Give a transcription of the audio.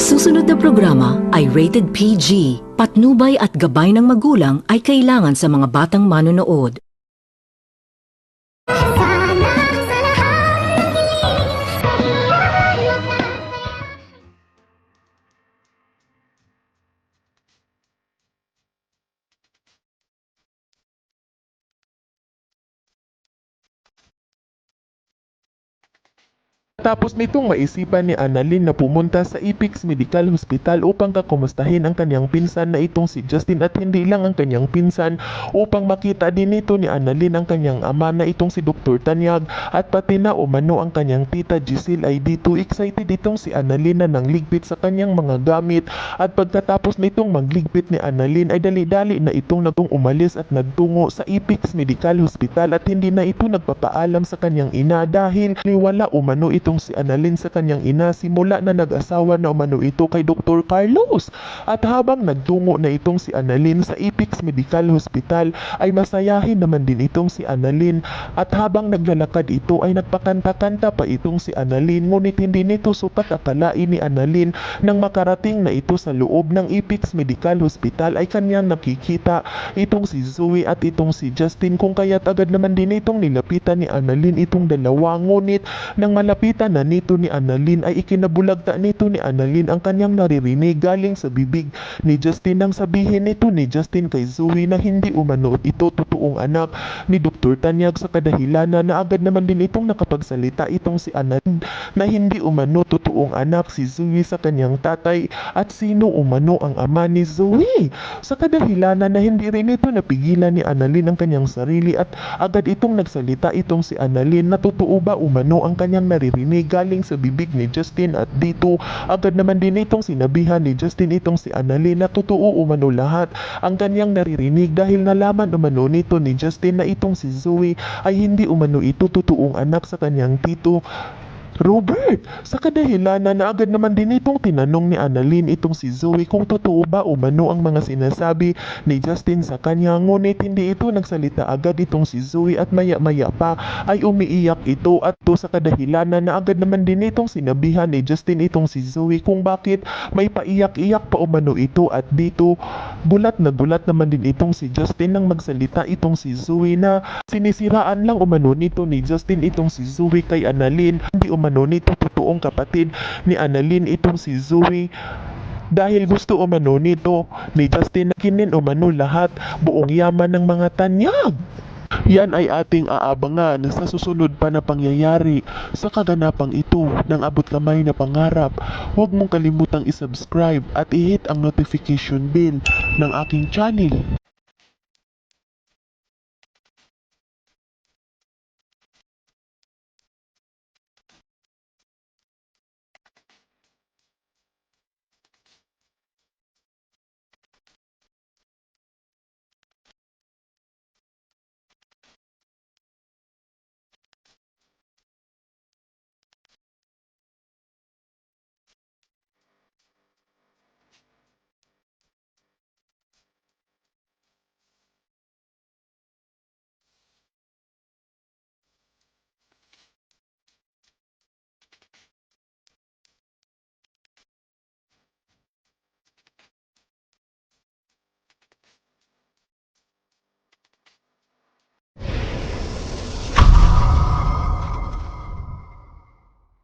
susunod na programa ay rated PG. Patnubay at gabay ng magulang ay kailangan sa mga batang manonood. Tapos nitong maisipan ni Annalyn na pumunta sa Apex Medical Hospital upang kakumustahin ang kanyang pinsan na itong si Justin, at hindi lang ang kanyang pinsan, upang makita din nito ni Annalyn ang kanyang ama na itong si Dr. Tanyag, at pati na umano ang kanyang tita Giselle ay dito. Excited itong si Annalyn na nangligpit sa kanyang mga gamit, at pagkatapos nitong magligpit ni Annalyn ay dali-dali na itong umalis at nagtungo sa Apex Medical Hospital, at hindi na ito nagpapaalam sa kanyang ina dahil wala umano itong si Annalyn sa kanyang ina simula na nag-asawa na umano ito kay Dr. Carlos. At habang nagtungo na itong si Annalyn sa Apex Medical Hospital ay masayahin naman din itong si Annalyn, at habang naglalakad ito ay nagpakanta-kanta pa itong si Annalyn, ngunit hindi nito supat akalain ni Annalyn nang makarating na ito sa loob ng Apex Medical Hospital ay kanyang nakikita itong si Zoe at itong si Justin, kung kaya't agad naman din itong nilapitan ni Annalyn itong dalawa, ngunit nang malapitan na nito ni Annalyn ay ikinabulagta nito ni Annalyn ang kanyang naririnig galing sa bibig ni Justin nang sabihin nito ni Justin kay Zoe na hindi umano ito totoong anak ni Dr. Tanyag, sa kadahilanan na agad naman din itong nakapagsalita itong si Annalyn na hindi umano totoong anak si Zoe sa kanyang tatay, at sino umano ang ama ni Zoe. Sa kadahilanan na hindi rin ito napigilan ni Annalyn ang kanyang sarili, at agad itong nagsalita itong si Annalyn na totoo ba umano ang kanyang naririnig galing sa bibig ni Justin, at dito agad naman din itong sinabihan ni Justin itong si Annalyn na totoo umano lahat ang kanyang naririnig dahil nalaman umano nito ni Justin na itong si Zoe ay hindi umano ito totoong anak sa kanyang tito Robert. Sa kadahilanan na agad naman din itong tinanong ni Annalyn itong si Zoe kung totoo ba umano ang mga sinasabi ni Justin sa kanya, ngunit hindi ito nagsalita agad itong si Zoe, at maya-maya pa ay umiiyak ito, at to sa kadahilanan na agad naman din itong sinabihan ni Justin itong si Zoe kung bakit may paiyak-iyak pa umano ito, at dito gulat na gulat naman din itong si Justin nang magsalita itong si Zoe na sinisiraan lang umano nito ni Justin itong si Zoe kay Annalyn, hindi umano nito totoong kapatid ni Annalyn itong si Zoe, dahil gusto umano nito ni Justin na kinin umano lahat buong yaman ng mga Tanyag. Yan ay ating aabangan sa susunod pa na pangyayari sa kaganapang ito ng abot kamay na pangarap. Huwag mong kalimutang isubscribe at i-hit ang notification bell ng aking channel.